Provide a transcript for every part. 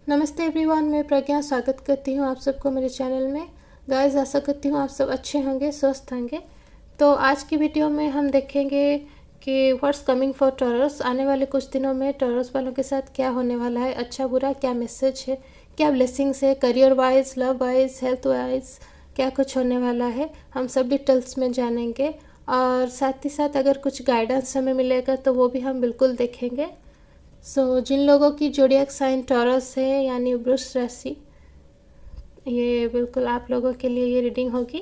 नमस्ते एवरीवन, मैं प्रज्ञा स्वागत करती हूँ आप सबको मेरे चैनल में। गाइस, आशा करती हूँ आप सब अच्छे होंगे, स्वस्थ होंगे। तो आज की वीडियो में हम देखेंगे कि व्हाट्स कमिंग फॉर टॉरस। आने वाले कुछ दिनों में टॉरस वालों के साथ क्या होने वाला है, अच्छा बुरा क्या मैसेज है, क्या ब्लेसिंग्स है, career wise, love wise, health wise क्या कुछ होने वाला है, हम सब डिटेल्स में जानेंगे। और साथ ही साथ अगर कुछ गाइडेंस हमें मिलेगा तो वो भी हम बिल्कुल देखेंगे। जिन लोगों की ज़ोडिएक साइन टॉरस है यानी वृष राशि, ये बिल्कुल आप लोगों के लिए ये रीडिंग होगी।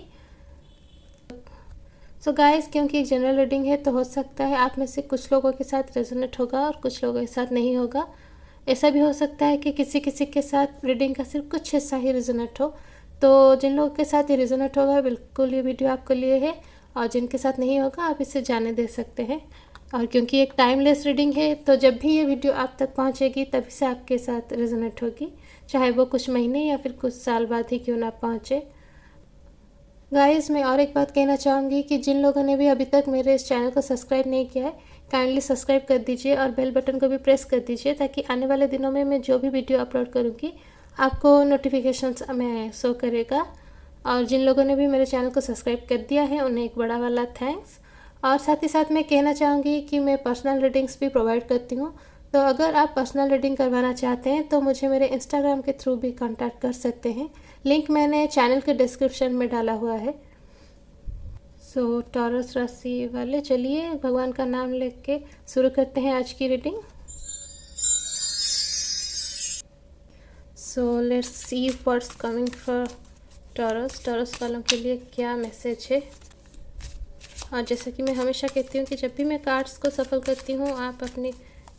गाइस, क्योंकि एक जनरल रीडिंग है तो हो सकता है आप में से कुछ लोगों के साथ रेजोनेट होगा और कुछ लोगों के साथ नहीं होगा। ऐसा भी हो सकता है कि किसी किसी के साथ रीडिंग का सिर्फ कुछ हिस्सा ही रेजोनेट हो। तो जिन लोगों के साथ ये रेजोनेट होगा बिल्कुल ये वीडियो आपके लिए है, और जिनके साथ नहीं होगा आप इसे जाने दे सकते हैं। और क्योंकि एक टाइमलेस रीडिंग है तो जब भी ये वीडियो आप तक पहुंचेगी तभी से आपके साथ रेजोनेट होगी, चाहे वो कुछ महीने या फिर कुछ साल बाद ही क्यों ना पहुंचे। गाइस, मैं और एक बात कहना चाहूँगी कि जिन लोगों ने भी अभी तक मेरे इस चैनल को सब्सक्राइब नहीं किया है, काइंडली सब्सक्राइब कर दीजिए और बेल बटन को भी प्रेस कर दीजिए, ताकि आने वाले दिनों में मैं जो भी वीडियो अपलोड करूँगी आपको नोटिफिकेशंस में शो करेगा। और जिन लोगों ने भी मेरे चैनल को सब्सक्राइब कर दिया है उन्हें एक बड़ा वाला थैंक्स। और साथ ही साथ मैं कहना चाहूँगी कि मैं पर्सनल रीडिंग्स भी प्रोवाइड करती हूँ। तो अगर आप पर्सनल रीडिंग करवाना चाहते हैं तो मुझे मेरे इंस्टाग्राम के थ्रू भी कांटेक्ट कर सकते हैं। लिंक मैंने चैनल के डिस्क्रिप्शन में डाला हुआ है। टॉरस राशि वाले, चलिए भगवान का नाम लेके के शुरू करते हैं आज की reading. Let's see what's coming for taurus वालों के लिए क्या मैसेज है। और जैसा कि मैं हमेशा कहती हूँ कि जब भी मैं कार्ड्स को सफल करती हूँ आप अपने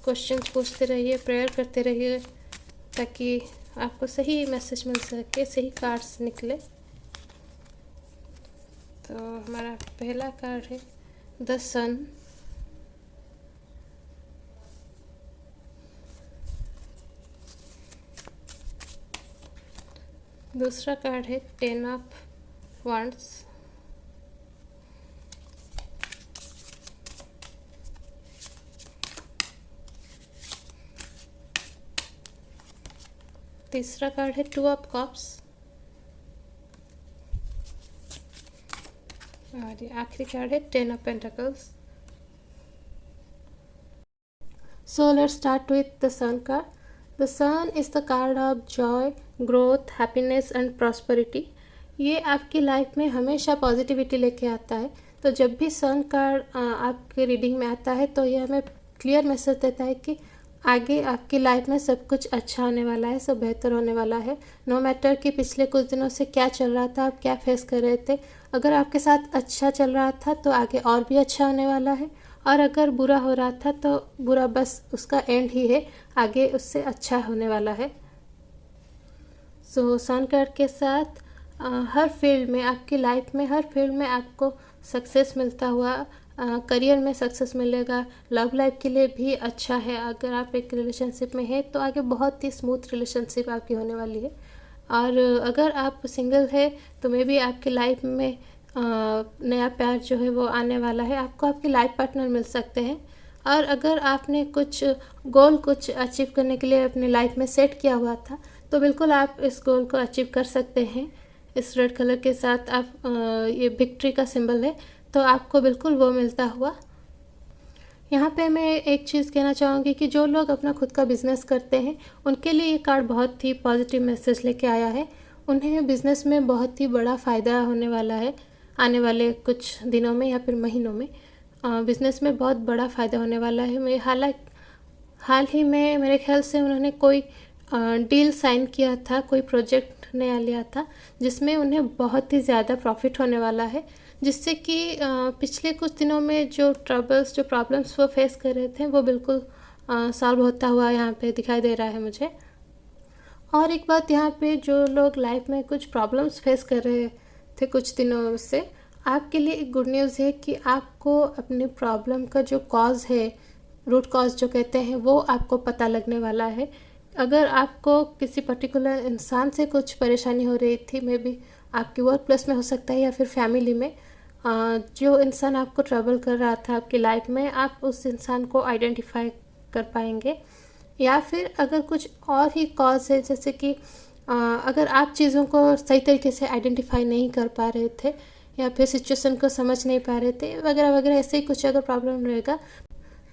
क्वेश्चंस पूछते रहिए, प्रेयर करते रहिए, ताकि आपको सही मैसेज मिल सके, सही कार्ड्स निकले। तो हमारा पहला कार्ड है द सन। दूसरा कार्ड है 10 ऑफ वांड्स। तीसरा कार्ड है 2 ऑफ कप्स। और ये आखिरी कार्ड है 10 of pentacles. Let's start with the sun card. The sun is the card of joy, growth, happiness and prosperity. ये आपकी लाइफ में हमेशा पॉजिटिविटी लेके आता है। तो जब भी सन कार्ड आपके रीडिंग में आता है तो ये हमें क्लियर मैसेज देता है कि आगे आपकी लाइफ में सब कुछ अच्छा होने वाला है, सब बेहतर होने वाला है। नो मैटर कि पिछले कुछ दिनों से क्या चल रहा था, आप क्या फेस कर रहे थे, अगर आपके साथ अच्छा चल रहा था तो आगे और भी अच्छा होने वाला है, और अगर बुरा हो रहा था तो बुरा बस उसका एंड ही है, आगे उससे अच्छा होने वाला है। सन कार्ड के साथ हर फील्ड में, आपकी लाइफ में हर फील्ड में आपको सक्सेस मिलता हुआ, करियर में सक्सेस मिलेगा। लव लाइफ के लिए भी अच्छा है, अगर आप एक रिलेशनशिप में हैं तो आगे बहुत ही स्मूथ रिलेशनशिप आपकी होने वाली है। और अगर आप सिंगल है तो मे भी आपकी लाइफ में नया प्यार जो है वो आने वाला है, आपको आपके लाइफ पार्टनर मिल सकते हैं। और अगर आपने कुछ गोल कुछ अचीव करने के लिए अपनी लाइफ में सेट किया हुआ था तो बिल्कुल आप इस गोल को अचीव कर सकते हैं। इस रेड कलर के साथ आप ये विक्ट्री का सिंबल है, तो आपको बिल्कुल वो मिलता हुआ। यहाँ पे मैं एक चीज़ कहना चाहूँगी कि जो लोग अपना खुद का बिज़नेस करते हैं उनके लिए ये कार्ड बहुत ही पॉजिटिव मैसेज लेके आया है। उन्हें बिज़नेस में बहुत ही बड़ा फ़ायदा होने वाला है आने वाले कुछ दिनों में या फिर महीनों में। बिज़नेस में बहुत बड़ा फ़ायदा होने वाला है। मैं हाल ही में मेरे ख्याल से उन्होंने कोई डील साइन किया था, कोई प्रोजेक्ट नया लिया था जिसमें उन्हें बहुत ही ज़्यादा प्रॉफिट होने वाला है, जिससे कि पिछले कुछ दिनों में जो ट्रबल्स, जो प्रॉब्लम्स वो फेस कर रहे थे वो बिल्कुल सॉल्व होता हुआ यहाँ पे दिखाई दे रहा है मुझे। और एक बात यहाँ पे, जो लोग लाइफ में कुछ प्रॉब्लम्स फेस कर रहे थे कुछ दिनों से, आपके लिए एक गुड न्यूज़ है कि आपको अपने प्रॉब्लम का जो कॉज है, रूट कॉज जो कहते हैं, वो आपको पता लगने वाला है। अगर आपको किसी पर्टिकुलर इंसान से कुछ परेशानी हो रही थी, मे बी आपके वर्क प्लेस में हो सकता है या फिर फैमिली में, जो इंसान आपको ट्रबल कर रहा था आपकी लाइफ में, आप उस इंसान को आइडेंटिफाई कर पाएंगे। या फिर अगर कुछ और ही कॉज है, जैसे कि अगर आप चीज़ों को सही तरीके से आइडेंटिफाई नहीं कर पा रहे थे या फिर सिचुएशन को समझ नहीं पा रहे थे वगैरह वगैरह, ऐसे ही कुछ अगर प्रॉब्लम रहेगा,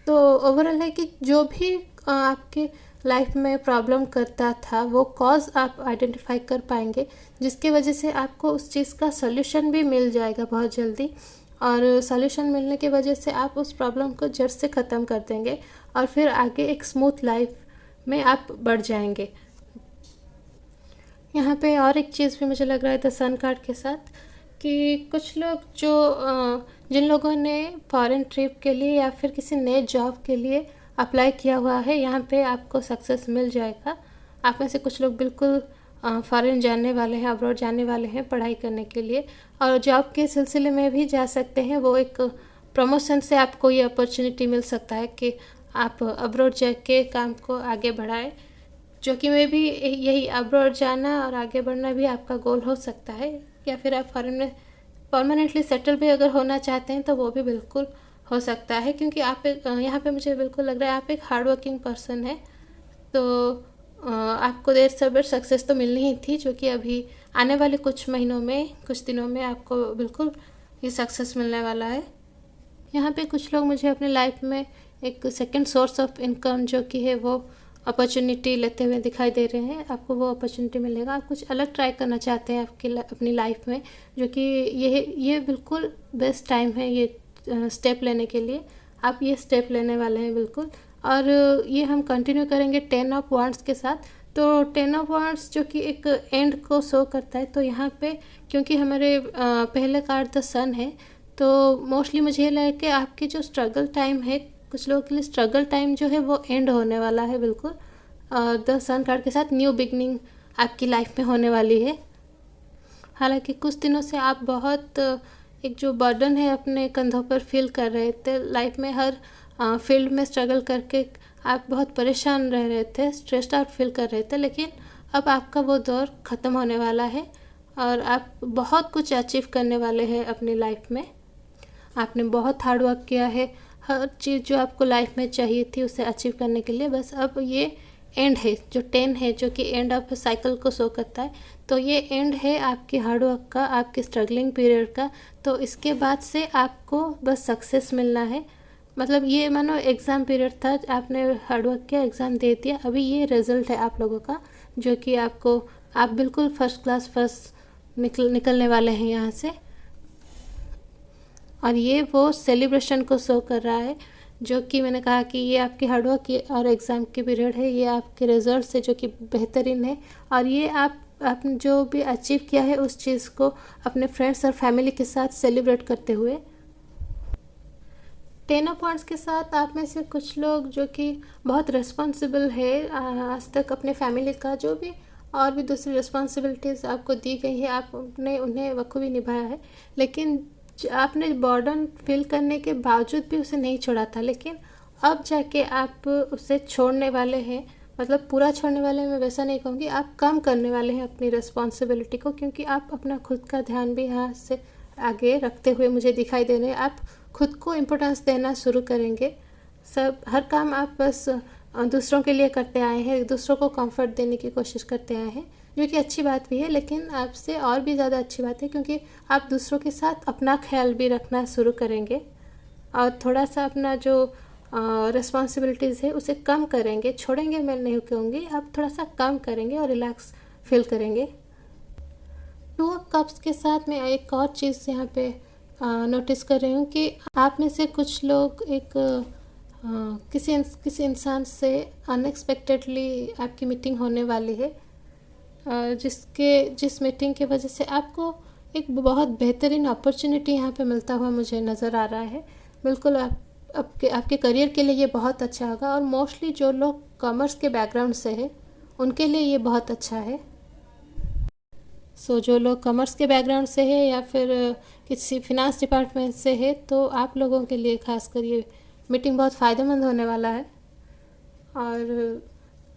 तो ओवरऑल है कि जो भी आपके लाइफ में प्रॉब्लम करता था वो कॉज आप आइडेंटिफाई कर पाएंगे, जिसकी वजह से आपको उस चीज़ का सॉल्यूशन भी मिल जाएगा बहुत जल्दी। और सॉल्यूशन मिलने की वजह से आप उस प्रॉब्लम को जड़ से ख़त्म कर देंगे और फिर आगे एक स्मूथ लाइफ में आप बढ़ जाएंगे। यहाँ पे और एक चीज़ भी मुझे लग रहा है द सन कार्ड के साथ, कि कुछ लोग जो जिन लोगों ने फॉरेन ट्रिप के लिए या फिर किसी नए जॉब के लिए अप्लाई किया हुआ है, यहाँ पे आपको सक्सेस मिल जाएगा। आप में से कुछ लोग बिल्कुल फॉरेन जाने वाले हैं, अब्रॉड जाने वाले हैं पढ़ाई करने के लिए, और जॉब के सिलसिले में भी जा सकते हैं। वो एक प्रमोशन से आपको ये अपॉर्चुनिटी मिल सकता है कि आप अब्रॉड जाके काम को आगे बढ़ाएं, जो कि मैं भी यही अब्रॉड जाना और आगे बढ़ना भी आपका गोल हो सकता है। या फिर आप फॉरेन में परमानेंटली सेटल भी अगर होना चाहते हैं तो वो भी बिल्कुल हो सकता है, क्योंकि आप एक यहाँ पे मुझे बिल्कुल लग रहा है आप एक हार्ड वर्किंग पर्सन है। तो आपको देर सवेर सक्सेस तो मिलनी ही थी, जो कि अभी आने वाले कुछ महीनों में, कुछ दिनों में आपको बिल्कुल ये सक्सेस मिलने वाला है। यहाँ पे कुछ लोग मुझे अपने लाइफ में एक सेकंड सोर्स ऑफ इनकम जो कि है वो अपॉर्चुनिटी लेते हुए दिखाई दे रहे हैं। आपको वो अपॉर्चुनिटी मिलेगा। आप कुछ अलग ट्राई करना चाहते हैं अपनी लाइफ में, जो कि ये बिल्कुल बेस्ट टाइम है ये स्टेप लेने के लिए। आप ये स्टेप लेने वाले हैं बिल्कुल। और ये हम कंटिन्यू करेंगे 10 ऑफ वांड्स के साथ। तो 10 ऑफ वांड्स जो कि एक एंड को शो करता है, तो यहाँ पे क्योंकि हमारे पहले कार्ड द सन है, तो मोस्टली मुझे लगा कि आपकी जो स्ट्रगल टाइम है, कुछ लोगों के लिए स्ट्रगल टाइम जो है वो एंड होने वाला है बिल्कुल। द सन कार्ड के साथ न्यू बिगनिंग आपकी लाइफ में होने वाली है। हालांकि कुछ दिनों से आप बहुत एक जो बर्डन है अपने कंधों पर फील कर रहे थे, लाइफ में हर फील्ड में स्ट्रगल करके आप बहुत परेशान रह रहे थे, स्ट्रेस्ड आउट फील कर रहे थे, लेकिन अब आपका वो दौर ख़त्म होने वाला है और आप बहुत कुछ अचीव करने वाले हैं अपनी लाइफ में। आपने बहुत हार्ड वर्क किया है, हर चीज़ जो आपको लाइफ में चाहिए थी उसे अचीव करने के लिए। बस अब ये एंड है, जो 10 है, जो कि एंड ऑफ साइकिल को शो करता है। तो ये एंड है आपकी हार्ड वर्क का, आपके स्ट्रगलिंग पीरियड का। तो इसके बाद से आपको बस सक्सेस मिलना है। मतलब ये मानो एग्ज़ाम पीरियड था, आपने हार्ड वर्क किया, एग्ज़ाम दे दिया, अभी ये रिज़ल्ट है आप लोगों का, जो कि आप बिल्कुल फर्स्ट क्लास फर्स्ट निकलने वाले हैं यहाँ से। और ये वो सेलिब्रेशन को शो कर रहा है, जो कि मैंने कहा कि ये आपकी हार्डवर्क और एग्ज़ाम की पीरियड है, ये आपके रिजल्ट से जो कि बेहतरीन है। और ये आपने जो भी अचीव किया है उस चीज़ को अपने फ्रेंड्स और फैमिली के साथ सेलिब्रेट करते हुए। 10 ऑफ वांड्स के साथ आप में से कुछ लोग जो कि बहुत रिस्पॉन्सिबल है, आज तक अपने फैमिली का जो भी और भी दूसरी रिस्पॉन्सिबिलिटीज़ आपको दी गई है, आपने उन्हें बखूबी निभाया है, लेकिन आपने बर्डन फील करने के बावजूद भी उसे नहीं छोड़ा था। लेकिन अब जाके आप उसे छोड़ने वाले हैं, मतलब पूरा छोड़ने वाले हैं, मैं वैसा नहीं कहूँगी, आप कम करने वाले हैं अपनी रिस्पॉन्सिबिलिटी को, क्योंकि आप अपना खुद का ध्यान भी यहाँ से आगे रखते हुए मुझे दिखाई दे रहे हैं। आप खुद को इम्पोर्टेंस देना शुरू करेंगे। हर काम आप बस दूसरों के लिए करते आए हैं, दूसरों को कंफर्ट देने की कोशिश करते आए हैं, जो कि अच्छी बात भी है, लेकिन आपसे और भी ज़्यादा अच्छी बात है क्योंकि आप दूसरों के साथ अपना ख्याल भी रखना शुरू करेंगे और थोड़ा सा अपना जो रिस्पॉन्सिबिलिटीज़ है उसे कम करेंगे। छोड़ेंगे मैं नहीं कहूँगी, आप थोड़ा सा कम करेंगे और रिलैक्स फील करेंगे। 2 ऑफ कप्स के साथ मैं एक और चीज़ यहाँ पे नोटिस कर रही हूँ कि आप में से कुछ लोग एक किसी इंसान से अनएक्सपेक्टेडली आपकी मीटिंग होने वाली है, जिस मीटिंग की वजह से आपको एक बहुत बेहतरीन अपॉर्चुनिटी यहाँ पे मिलता हुआ मुझे नज़र आ रहा है। बिल्कुल आपके करियर के लिए ये बहुत अच्छा होगा। और मोस्टली जो लोग कॉमर्स के बैकग्राउंड से है उनके लिए ये बहुत अच्छा है। जो लोग कॉमर्स के बैकग्राउंड से है या फिर किसी फिनांस डिपार्टमेंट से है, तो आप लोगों के लिए खासकर ये मीटिंग बहुत फ़ायदेमंद होने वाला है। और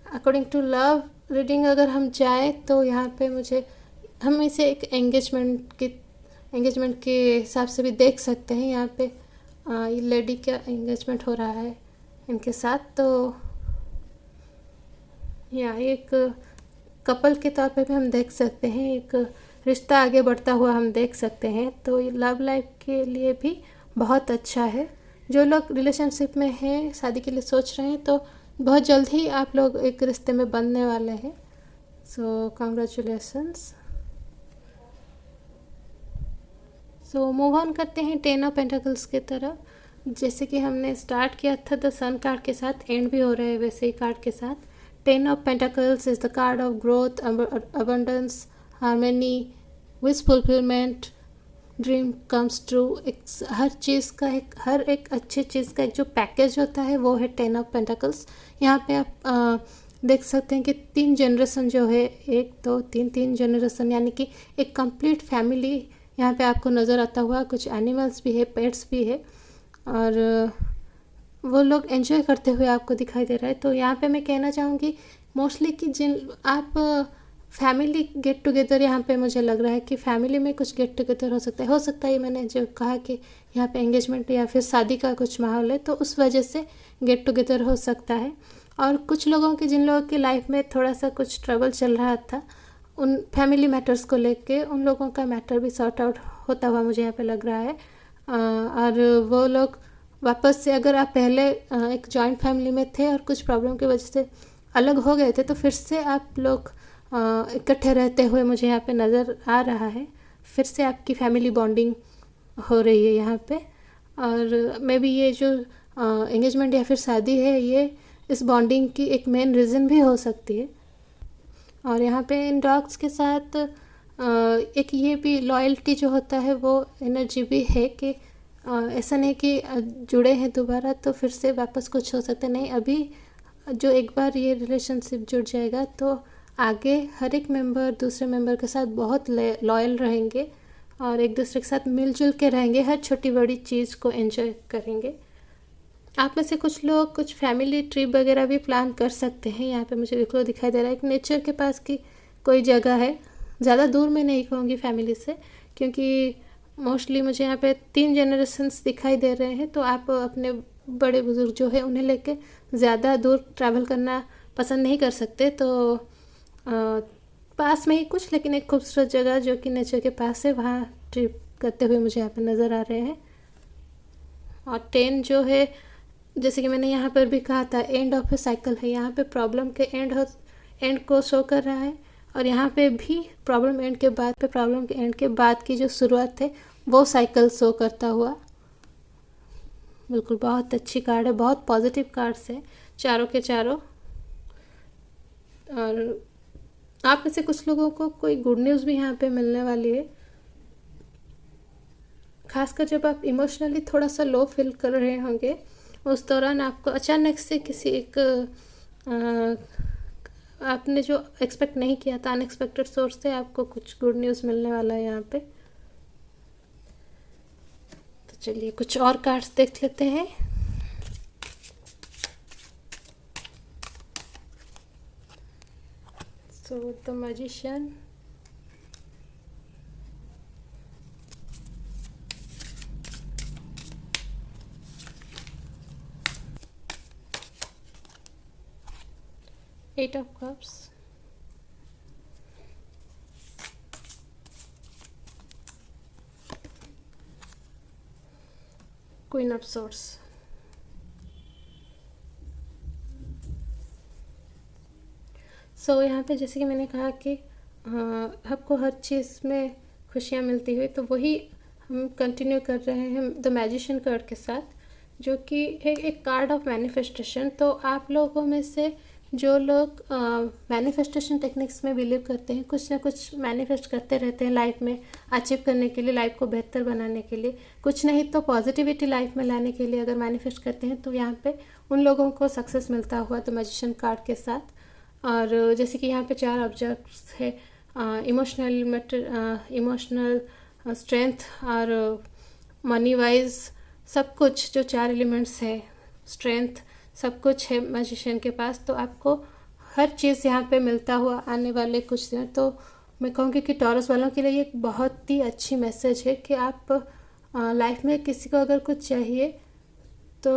अकॉर्डिंग टू लव रीडिंग अगर हम जाएं तो यहाँ पे हम इसे एक एंगेजमेंट के हिसाब से भी देख सकते हैं। यहाँ पे ये लेडी का एंगेजमेंट हो रहा है इनके साथ। तो या एक कपल के तौर पे भी हम देख सकते हैं, एक रिश्ता आगे बढ़ता हुआ हम देख सकते हैं। तो लव लाइफ के लिए भी बहुत अच्छा है। जो लोग रिलेशनशिप में हैं, शादी के लिए सोच रहे हैं, तो बहुत जल्द ही आप लोग एक रिश्ते में बनने वाले हैं। सो कॉन्ग्रेचुलेसन्स। सो मूव ऑन करते हैं 10 ऑफ पेंटाकल्स की तरफ। जैसे कि हमने स्टार्ट किया था द सन कार्ड के साथ, एंड भी हो रहा है वैसे ही कार्ड के साथ। 10 of pentacles is the card of growth, abundance, harmony, wish fulfilment, dream comes true. एक हर चीज़ का हर एक अच्छी चीज़ का एक जो पैकेज होता है वो है 10 ऑफ पेंटाकल्स। यहाँ पे आप देख सकते हैं कि 3 जनरेशन जो है, 1 2 3 जनरेशन, यानी कि एक कंप्लीट फैमिली यहाँ पे आपको नज़र आता हुआ। कुछ एनिमल्स भी है, पेट्स भी है, और वो लोग एंजॉय करते हुए आपको दिखाई दे रहा है। तो यहाँ पे मैं कहना चाहूँगी मोस्टली कि जिन आप फैमिली गेट टुगेदर, यहाँ पे मुझे लग रहा है कि फैमिली में कुछ गेट टुगेदर हो सकता है मैंने जो कहा कि यहाँ पे एंगेजमेंट या फिर शादी का कुछ माहौल है, तो उस वजह से गेट टुगेदर हो सकता है। और कुछ लोगों के, जिन लोगों की लाइफ में थोड़ा सा कुछ ट्रबल चल रहा था उन फैमिली मैटर्स को लेके, उन लोगों का मैटर भी सॉर्ट आउट होता हुआ मुझे यहाँ पे लग रहा है। और वो लोग वापस से, अगर आप पहले एक जॉइंट फैमिली में थे और कुछ प्रॉब्लम की वजह से अलग हो गए थे, तो फिर से आप लोग इकट्ठे रहते हुए मुझे यहाँ पे नज़र आ रहा है। फिर से आपकी फैमिली बॉन्डिंग हो रही है यहाँ पे। और मे बी ये जो एंगेजमेंट या फिर शादी है, ये इस बॉन्डिंग की एक मेन रीज़न भी हो सकती है। और यहाँ पे इन डॉग्स के साथ एक ये भी लॉयल्टी जो होता है वो एनर्जी भी है कि ऐसा नहीं कि जुड़े हैं दोबारा तो फिर से वापस कुछ हो सकता नहीं। अभी जो एक बार ये रिलेशनशिप जुड़ जाएगा तो आगे हर एक मेंबर दूसरे मेंबर के साथ बहुत लॉयल रहेंगे और एक दूसरे के साथ मिलजुल के रहेंगे, हर छोटी बड़ी चीज़ को एंजॉय करेंगे। आप में से कुछ लोग कुछ फैमिली ट्रिप वगैरह भी प्लान कर सकते हैं। यहाँ पे मुझे बिल्कुल दिखाई दे रहा है कि नेचर के पास की कोई जगह है, ज़्यादा दूर में नहीं कहूँगी फैमिली से, क्योंकि मोस्टली मुझे यहाँ पे 3 जनरेशन्स दिखाई दे रहे हैं। तो आप अपने बड़े बुज़ुर्ग जो है उन्हें लेके ज़्यादा दूर ट्रैवल करना पसंद नहीं कर सकते। तो पास में ही कुछ, लेकिन एक खूबसूरत जगह जो कि नेचर के पास है, वहाँ ट्रिप करते हुए मुझे यहाँ पे नज़र आ रहे हैं। और 10 जो है, जैसे कि मैंने यहाँ पर भी कहा था, एंड ऑफ ए साइकिल है। यहाँ पे प्रॉब्लम के एंड को शो कर रहा है, और यहाँ पे भी प्रॉब्लम एंड के बाद पे प्रॉब्लम के एंड के बाद की जो शुरुआत है वो साइकिल शो करता हुआ। बिल्कुल बहुत अच्छी कार्ड है, बहुत पॉजिटिव कार्ड्स हैं चारों के चारों। और आप में से कुछ लोगों को कोई गुड न्यूज़ भी यहाँ पे मिलने वाली है, खासकर जब आप इमोशनली थोड़ा सा लो फील कर रहे होंगे, उस दौरान आपको अचानक से किसी एक आपने जो एक्सपेक्ट नहीं किया था, अनएक्सपेक्टेड सोर्स से आपको कुछ गुड न्यूज़ मिलने वाला है यहाँ पे। तो चलिए कुछ और कार्ड्स देख लेते हैं। So the magician, Eight of Cups, Queen of Swords। सो यहाँ पे जैसे कि मैंने कहा कि आपको हर चीज़ में खुशियाँ मिलती हुई, तो वही हम कंटिन्यू कर रहे हैं द मैजिशियन कार्ड के साथ, जो कि है एक कार्ड ऑफ मैनिफेस्टेशन। तो आप लोगों में से जो लोग मैनिफेस्टेशन टेक्निक्स में बिलीव करते हैं, कुछ ना कुछ मैनिफेस्ट करते रहते हैं लाइफ में अचीव करने के लिए, लाइफ को बेहतर बनाने के लिए, कुछ नहीं तो पॉजिटिविटी लाइफ में लाने के लिए अगर मैनिफेस्ट करते हैं, तो यहाँ पे उन लोगों को सक्सेस मिलता हुआ द मैजिशियन कार्ड के साथ। और जैसे कि यहाँ पे 4 ऑब्जेक्ट्स है, इमोशनल स्ट्रेंथ और मनी वाइज सब कुछ, जो 4 एलिमेंट्स है, स्ट्रेंथ सब कुछ है मैजिशियन के पास। तो आपको हर चीज़ यहाँ पे मिलता हुआ आने वाले कुछ दिन। तो मैं कहूँगी कि टॉरस वालों के लिए ये एक बहुत ही अच्छी मैसेज है कि आप लाइफ में किसी को अगर कुछ चाहिए तो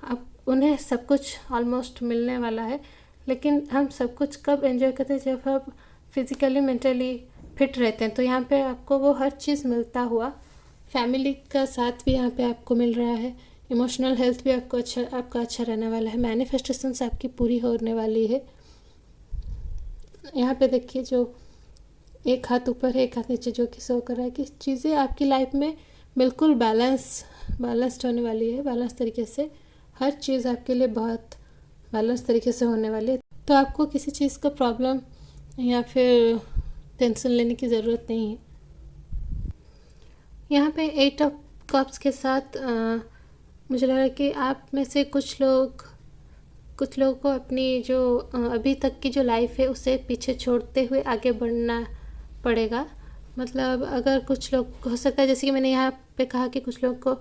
आप उन्हें सब कुछ ऑलमोस्ट मिलने वाला है। लेकिन हम सब कुछ कब एंजॉय करते हैं, जब हम फिज़िकली मेंटली फिट रहते हैं। तो यहाँ पे आपको वो हर चीज़ मिलता हुआ, फैमिली का साथ भी यहाँ पे आपको मिल रहा है, इमोशनल हेल्थ भी आपका अच्छा रहने वाला है, मैनिफेस्टेशंस आपकी पूरी होने वाली है। यहाँ पे देखिए, जो एक हाथ ऊपर है एक हाथ नीचे, जो कि शो कर रहा है कि चीज़ें आपकी लाइफ में बिल्कुल बैलेंस्ड होने वाली है। बैलेंस तरीके से हर चीज़ आपके लिए बहुत बैलेंस तरीके से होने वाली है। तो आपको किसी चीज़ का प्रॉब्लम या फिर टेंशन लेने की ज़रूरत नहीं है। यहाँ पे 8 ऑफ कप्स के साथ मुझे लग रहा है कि आप में से कुछ लोगों को अपनी जो अभी तक की जो लाइफ है उसे पीछे छोड़ते हुए आगे बढ़ना पड़ेगा। मतलब अगर कुछ लोग, हो सकता है जैसे कि मैंने यहाँ पे कहा कि कुछ लोग को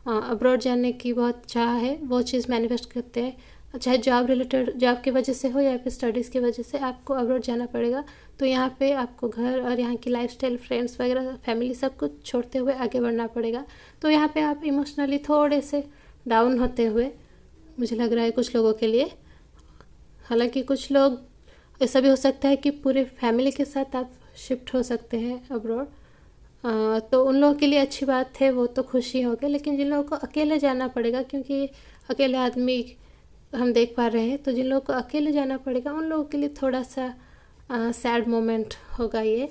अब्रॉड जाने की बहुत चाह है, वो चीज़ मैनिफेस्ट करते हैं, चाहे जॉब की वजह से हो या फिर स्टडीज़ की वजह से आपको अब्रॉड जाना पड़ेगा। तो यहाँ पे आपको घर और यहाँ की लाइफस्टाइल, फ्रेंड्स वगैरह, फैमिली सब कुछ छोड़ते हुए आगे बढ़ना पड़ेगा। तो यहाँ पे आप इमोशनली थोड़े से डाउन होते हुए, मुझे लग रहा है कुछ लोगों के लिए। हालांकि कुछ लोग, ऐसा भी हो सकता है कि पूरे फैमिली के साथ आप शिफ्ट हो सकते हैं अब्रॉड, तो उन लोगों के लिए अच्छी बात है, वो तो खुशी होगी। लेकिन जिन लोगों को अकेले जाना पड़ेगा, क्योंकि अकेले आदमी हम देख पा रहे हैं, तो जिन लोगों को अकेले जाना पड़ेगा उन लोगों के लिए थोड़ा सा सैड मोमेंट होगा ये।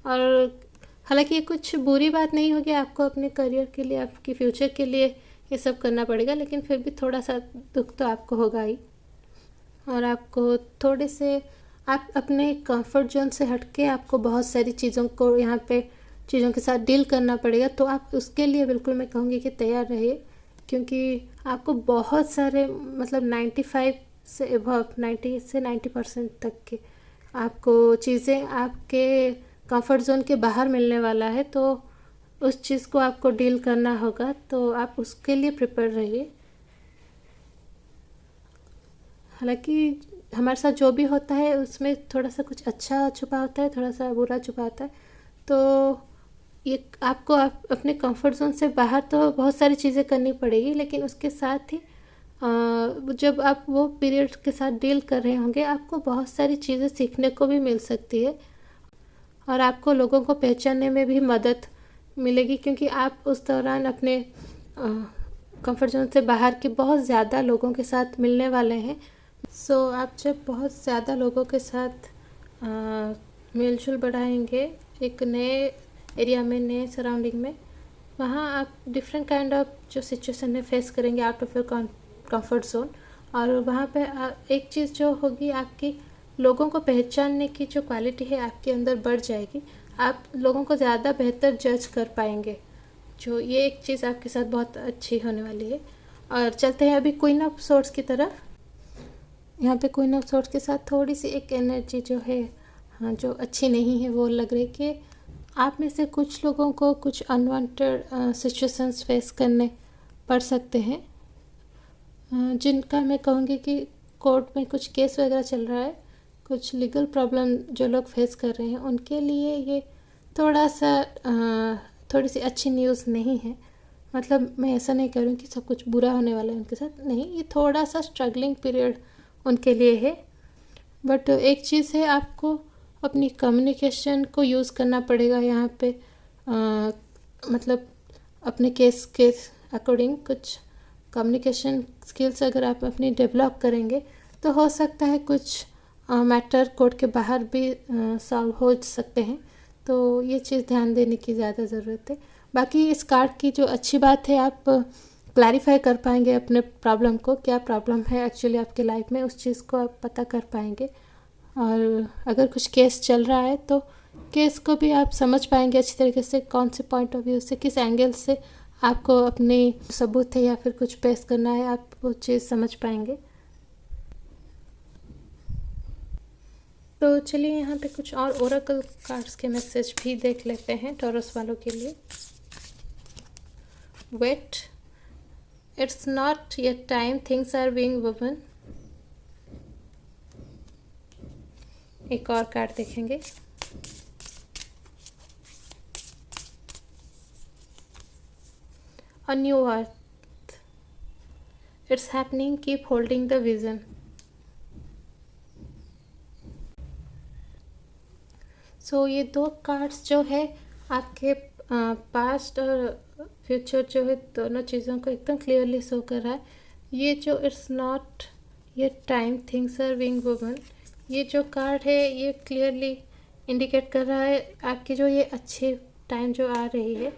और हालांकि ये कुछ बुरी बात नहीं होगी, आपको अपने करियर के लिए, आपके फ्यूचर के लिए ये सब करना पड़ेगा, लेकिन फिर भी थोड़ा सा दुख तो आपको होगा ही। और आपको थोड़े से, आप अपने कंफर्ट जोन से हटके आपको बहुत सारी चीज़ों को यहाँ पे चीज़ों के साथ डील करना पड़ेगा। तो आप उसके लिए बिल्कुल मैं कहूँगी कि तैयार रहिए, क्योंकि आपको बहुत सारे, मतलब 95 से एबव, 90 से 90% तक के आपको चीज़ें आपके कंफर्ट जोन के बाहर मिलने वाला है। तो उस चीज़ को आपको डील करना होगा, तो आप उसके लिए प्रिपेयर रहिए। हालांकि हमारे साथ जो भी होता है उसमें थोड़ा सा कुछ अच्छा छुपा होता है, थोड़ा सा बुरा छुपा होता है। तो ये आपको अपने कंफर्ट जोन से बाहर तो बहुत सारी चीज़ें करनी पड़ेगी, लेकिन उसके साथ ही जब आप वो पीरियड के साथ डील कर रहे होंगे, आपको बहुत सारी चीज़ें सीखने को भी मिल सकती है और आपको लोगों को पहचानने में भी मदद मिलेगी, क्योंकि आप उस दौरान अपने कंफर्ट जोन से बाहर के बहुत ज़्यादा लोगों के साथ मिलने वाले हैं। सो आप जब बहुत ज़्यादा लोगों के साथ मेलजोल बढ़ाएंगे एक नए एरिया में, नए सराउंडिंग में, वहाँ आप डिफरेंट काइंड ऑफ जो सिचुएशन है फेस करेंगे out of your comfort zone. और वहाँ पे एक चीज़ जो होगी, आपकी लोगों को पहचानने की जो क्वालिटी है आपके अंदर बढ़ जाएगी। आप लोगों को ज़्यादा बेहतर जज कर पाएंगे, जो ये एक चीज़ आपके साथ बहुत अच्छी होने वाली है। और चलते हैं अभी क्वीन ऑफ सोर्ड्स की तरफ। यहाँ पे क्वीन ऑफ सोर्ड्स के साथ थोड़ी सी एक एनर्जी जो है, हाँ, जो अच्छी नहीं है, वो लग रही है कि आप में से कुछ लोगों को कुछ अनवांटेड सिचुएशंस फेस करने पड़ सकते हैं, जिनका मैं कहूँगी कि कोर्ट में कुछ केस वगैरह चल रहा है, कुछ लीगल प्रॉब्लम जो लोग फेस कर रहे हैं, उनके लिए ये थोड़ा सा थोड़ी सी अच्छी न्यूज़ नहीं है। मतलब मैं ऐसा नहीं कह रही हूँ कि सब कुछ बुरा होने वाला है उनके साथ, नहीं, ये थोड़ा सा स्ट्रगलिंग पीरियड उनके लिए है। बट एक चीज़ है, आपको अपनी कम्युनिकेशन को यूज़ करना पड़ेगा यहाँ पे। मतलब अपने केस के अकॉर्डिंग कुछ कम्युनिकेशन स्किल्स अगर आप अपनी डेवलप करेंगे, तो हो सकता है कुछ मैटर कोर्ट के बाहर भी सॉल्व हो सकते हैं। तो ये चीज़ ध्यान देने की ज़्यादा ज़रूरत है। बाकी इस कार्ड की जो अच्छी बात है, आप क्लैरिफाई कर पाएंगे अपने प्रॉब्लम को, क्या प्रॉब्लम है एक्चुअली आपके लाइफ में, उस चीज़ को आप पता कर पाएंगे। और अगर कुछ केस चल रहा है तो केस को भी आप समझ पाएंगे अच्छी तरीके से, कौन से पॉइंट ऑफ व्यू से, किस एंगल से आपको अपनी सबूत है या फिर कुछ पेश करना है, आप वो चीज़ समझ पाएंगे। तो चलिए यहाँ पे कुछ और ओरेकल कार्ड्स के मैसेज भी देख लेते हैं टॉरस वालों के लिए। Wait, it's not yet time, things are being woven. एक और कार्ड देखेंगे। A new earth, it's happening, keep holding the vision। ये दो कार्ड्स जो है आपके पास्ट और फ्यूचर जो है दोनों चीज़ों को एकदम क्लियरली शो कर रहा है। ये जो it's not yet time things are being woven, ये जो कार्ड है ये क्लियरली इंडिकेट कर रहा है आपकी जो ये अच्छी टाइम जो आ रही है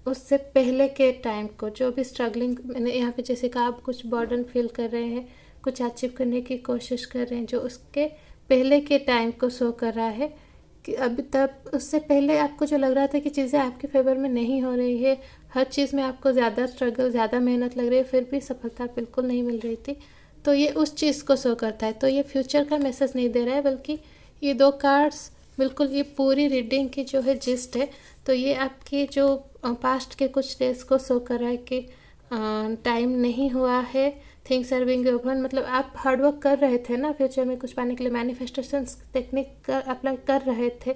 उससे पहले के टाइम को, जो भी स्ट्रगलिंग मैंने यहाँ पे जैसे कहा आप कुछ बर्डन फील कर रहे हैं, कुछ अचीव करने की कोशिश कर रहे हैं, जो उसके पहले के टाइम को शो कर रहा है कि अभी तब उससे पहले आपको जो लग रहा था कि चीज़ें आपके फेवर में नहीं हो रही है, हर चीज़ में आपको ज़्यादा स्ट्रगल, ज़्यादा मेहनत लग रही है, फिर भी सफलता बिल्कुल नहीं मिल रही थी, तो ये उस चीज़ को शो करता है। तो ये फ्यूचर का मैसेज नहीं दे रहा है, बल्कि ये दो कार्ड्स बिल्कुल ये पूरी रीडिंग की जो है जिस्ट है। तो ये आपकी जो पास्ट के कुछ डेज को शो कर रहा है कि टाइम नहीं हुआ है, थिंग्स आर बीइंग ओपन, मतलब आप हार्डवर्क कर रहे थे ना फ्यूचर में कुछ पाने के लिए, मैनिफेस्टेशन टेक्निक अप्लाई कर रहे थे,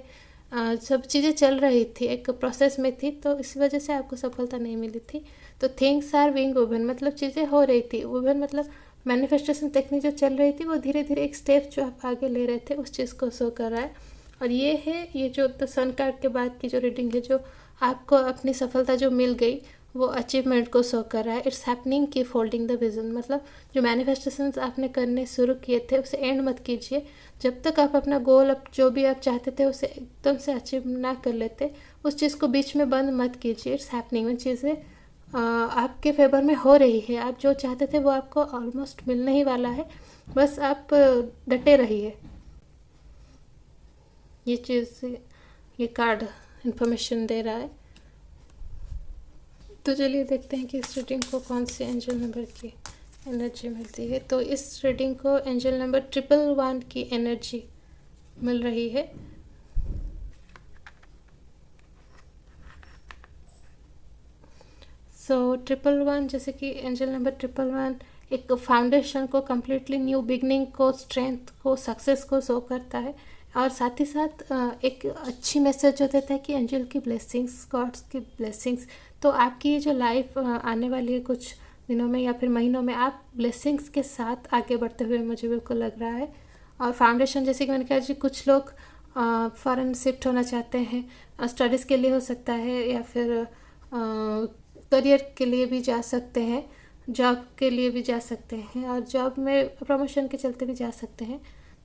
सब चीज़ें चल रही थी, एक प्रोसेस में थी, तो इस वजह से आपको सफलता नहीं मिली थी। तो थिंग्स आर बीइंग ओपन मतलब चीज़ें हो रही थी, ओपन मतलब मैनिफेस्टेशन टेक्निक जो चल रही थी वो धीरे धीरे एक स्टेप जो आप आगे ले रहे थे उस चीज़ को शो कर रहा है। और ये है ये जो द सन कार्ड के बाद की जो रीडिंग है, जो आपको अपनी सफलता जो मिल गई वो अचीवमेंट को शो कर रहा है। इट्स हैपनिंग की फोल्डिंग द विजन, मतलब जो मैनिफेस्टेशंस आपने करने शुरू किए थे उसे एंड मत कीजिए जब तक आप अपना गोल जो भी आप चाहते थे उसे एकदम से अचीव ना कर लेते, उस चीज़ को बीच में बंद मत कीजिए। इट्स हैपनिंग में चीज़ें आपके फेवर में हो रही है, आप जो चाहते थे वो आपको ऑलमोस्ट मिलने ही वाला है, बस आप डटे रहिए। ये चीज़ ये कार्ड इन्फॉर्मेशन दे रहा है। तो चलिए देखते हैं कि इस रीडिंग को कौन से एंजल नंबर की एनर्जी मिलती है। तो इस रीडिंग को एंजल नंबर 111 की एनर्जी मिल रही है। सो 111 जैसे कि एंजल नंबर 111 एक फाउंडेशन को, कम्प्लीटली न्यू बिगनिंग को, स्ट्रेंथ को, सक्सेस को शो करता है, और साथ ही साथ एक अच्छी मैसेज जो देता है कि एंजल की ब्लेसिंग्स, गॉड्स की ब्लेसिंग्स। तो आपकी ये जो लाइफ आने वाली है कुछ दिनों में या फिर महीनों में, आप ब्लेसिंग्स के साथ आगे बढ़ते हुए मुझे बिल्कुल लग रहा है। और फाउंडेशन जैसे कि मैंने कहा जी, कुछ लोग फॉरेन शिफ्ट होना चाहते हैं, स्टडीज़ के लिए हो सकता है, या फिर करियर के लिए भी जा सकते हैं, जॉब के लिए भी जा सकते हैं, और जॉब में प्रमोशन के चलते भी जा सकते हैं।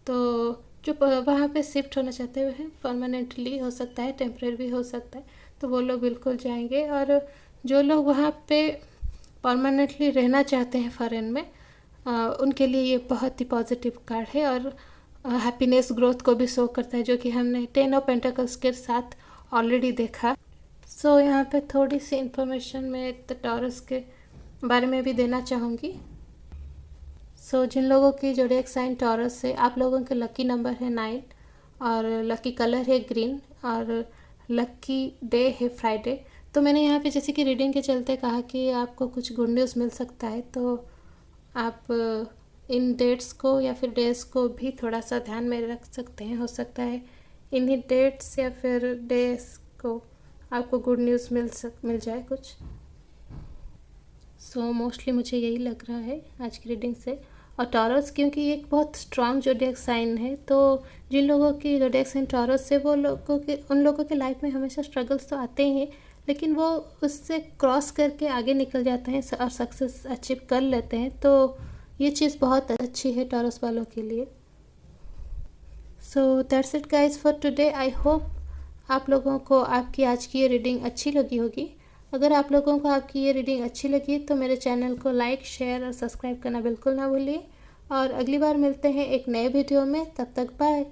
तो जो वहाँ पे शिफ्ट होना चाहते हैं परमानेंटली हो सकता है, टेम्परेरी भी हो सकता है, तो वो लोग बिल्कुल जाएंगे। और जो लोग वहाँ पे परमानेंटली रहना चाहते हैं फॉरेन में, उनके लिए ये बहुत ही पॉजिटिव कार्ड है, और हैप्पीनेस ग्रोथ को भी शो करता है, जो कि हमने 10 ऑफ पेंटिकल्स के साथ ऑलरेडी देखा। सो यहाँ पे थोड़ी सी इन्फॉर्मेशन मैं टॉरस के बारे में भी देना चाहूँगी। जिन लोगों की ज़ोडिएक साइन टॉरस है, आप लोगों के लकी नंबर है 9, और लकी कलर है ग्रीन, और लकी डे है फ्राइडे। तो मैंने यहाँ पे जैसे कि रीडिंग के चलते कहा कि आपको कुछ गुड न्यूज़ मिल सकता है, तो आप इन डेट्स को या फिर डेज़ को भी थोड़ा सा ध्यान में रख सकते हैं। हो सकता है इन्हीं डेट्स या फिर डेज़ को आपको गुड न्यूज़ मिल जाए कुछ। मोस्टली मुझे यही लग रहा है आज की रीडिंग से। और टॉरस क्योंकि ये एक बहुत स्ट्रॉन्ग ज़ोडिएक साइन है, तो जिन लोगों की ज़ोडिएक साइन टॉरस है वो उन लोगों के लाइफ में हमेशा स्ट्रगल्स तो आते ही हैं, लेकिन वो उससे क्रॉस करके आगे निकल जाते हैं और सक्सेस अचीव कर लेते हैं। तो ये चीज़ बहुत अच्छी है टॉरस वालों के लिए। That's it guys for today. I hope आप लोगों को आपकी आज की ये रीडिंग अच्छी लगी होगी। अगर आप लोगों को आपकी ये रीडिंग अच्छी लगी तो मेरे चैनल को लाइक, शेयर और सब्सक्राइब करना बिल्कुल ना भूलिए, और अगली बार मिलते हैं एक नए वीडियो में। तब तक बाय।